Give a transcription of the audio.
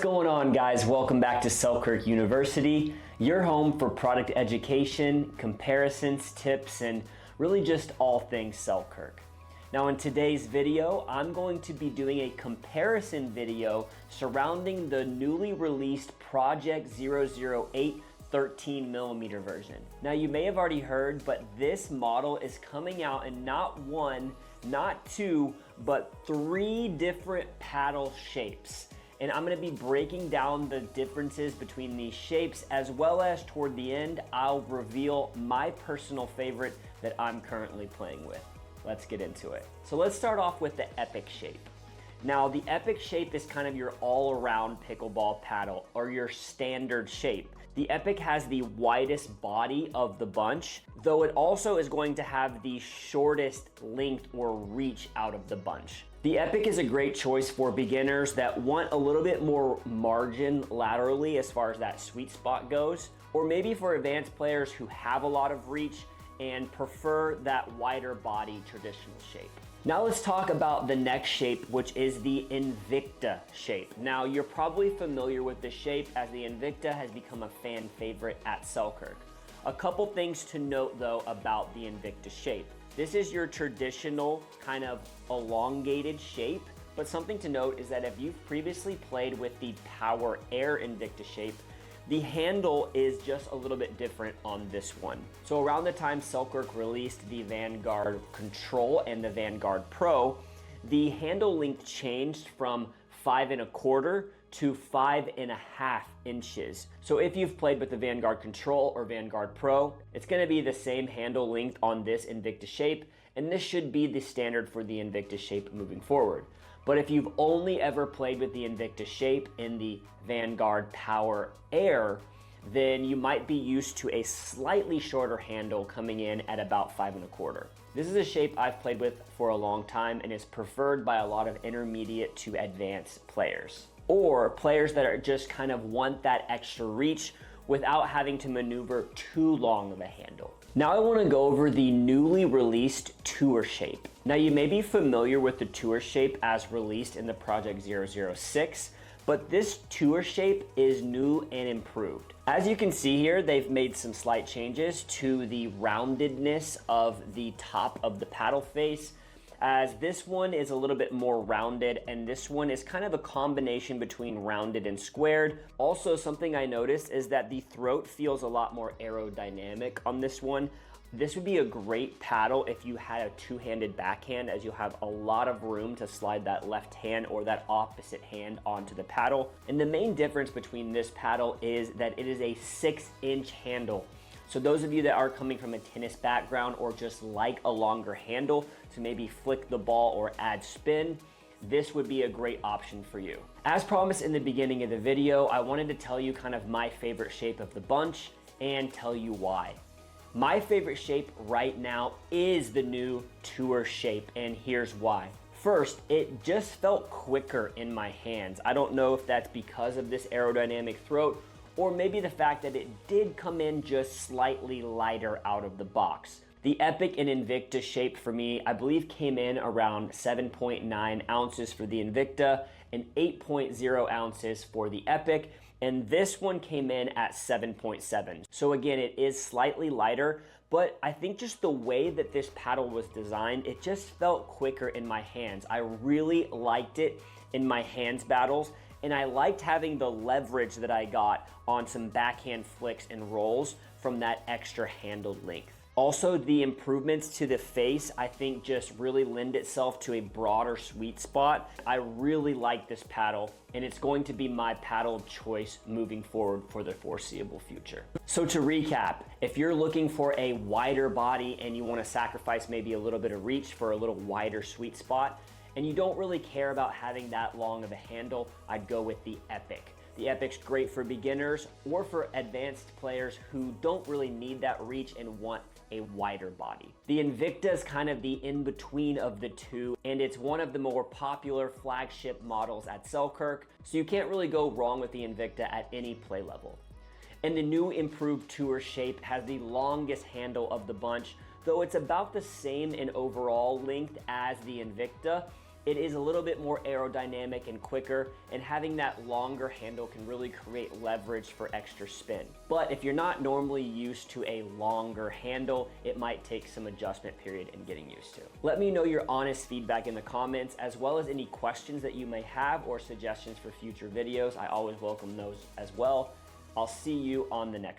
going on, guys? Welcome back to Selkirk University, your home for product education, comparisons, tips, and really just all things Selkirk. Now in today's video, I'm going to be doing a comparison video surrounding the newly released Project 008 13mm version. Now you may have already heard, but this model is coming out in not one, not two, but three different paddle shapes. And I'm gonna be breaking down the differences between these shapes, as well as toward the end, I'll reveal my personal favorite that I'm currently playing with. Let's get into it. So let's start off with the Epic shape. Now the Epic shape is kind of your all-around pickleball paddle, or your standard shape. The Epic has the widest body of the bunch, though it also is going to have the shortest length or reach out of the bunch. The Epic is a great choice for beginners that want a little bit more margin laterally as far as that sweet spot goes, or maybe for advanced players who have a lot of reach and prefer that wider body traditional shape. Now let's talk about the next shape, which is the Invikta shape. Now you're probably familiar with this shape, as the Invikta has become a fan favorite at Selkirk. A couple things to note though about the Invikta shape. This is your traditional kind of elongated shape, but something to note is that if you've previously played with the Power Air Invikta shape, the handle is just a little bit different on this one. So around the time Selkirk released the Vanguard Control and the Vanguard Pro, the handle length changed from 5 1/4 to 5 1/2 inches. So if you've played with the Vanguard Control or Vanguard Pro, it's gonna be the same handle length on this Invikta shape, and this should be the standard for the Invikta shape moving forward. But if you've only ever played with the Invikta shape in the Vanguard Power Air, then you might be used to a slightly shorter handle coming in at about 5 1/4. This is a shape I've played with for a long time and is preferred by a lot of intermediate to advanced players, or players that are just kind of want that extra reach without having to maneuver too long of a handle. Now I want to go over the newly released Tour shape. Now you may be familiar with the Tour shape as released in the Project 006, but this Tour shape is new and improved. As you can see here, they've made some slight changes to the roundedness of the top of the paddle face, as this one is a little bit more rounded and this one is kind of a combination between rounded and squared. Also, something I noticed is that the throat feels a lot more aerodynamic on this one. This would be a great paddle if you had a two-handed backhand, as you have a lot of room to slide that left hand or that opposite hand onto the paddle. And the main difference between this paddle is that it is a 6-inch handle. So those of you that are coming from a tennis background or just like a longer handle to maybe flick the ball or add spin, this would be a great option for you. As promised in the beginning of the video, I wanted to tell you kind of my favorite shape of the bunch and tell you why. My favorite shape right now is the new Tour shape, and here's why. First, it just felt quicker in my hands. I don't know if that's because of this aerodynamic throat, or maybe the fact that it did come in just slightly lighter out of the box. The Epic and Invikta shape for me, I believe, came in around 7.9 ounces for the Invikta and 8.0 ounces for the Epic, and this one came in at 7.7. So again, it is slightly lighter, but I think just the way that this paddle was designed, it just felt quicker in my hands. I really liked it in my hands battles, and I liked having the leverage that I got on some backhand flicks and rolls from that extra handle length. Also, the improvements to the face, I think, just really lend itself to a broader sweet spot. I really like this paddle, and it's going to be my paddle of choice moving forward for the foreseeable future. So to recap, if you're looking for a wider body and you want to sacrifice maybe a little bit of reach for a little wider sweet spot, and you don't really care about having that long of a handle, I'd go with the Epic. The Epic's great for beginners or for advanced players who don't really need that reach and want a wider body. The Invikta is kind of the in-between of the two, and it's one of the more popular flagship models at Selkirk, so you can't really go wrong with the Invikta at any play level. And the new improved Tour shape has the longest handle of the bunch, though it's about the same in overall length as the Invikta. It is a little bit more aerodynamic and quicker, and having that longer handle can really create leverage for extra spin. But if you're not normally used to a longer handle, it might take some adjustment period in getting used to. Let me know your honest feedback in the comments, as well as any questions that you may have or suggestions for future videos. I always welcome those as well. I'll see you on the next one.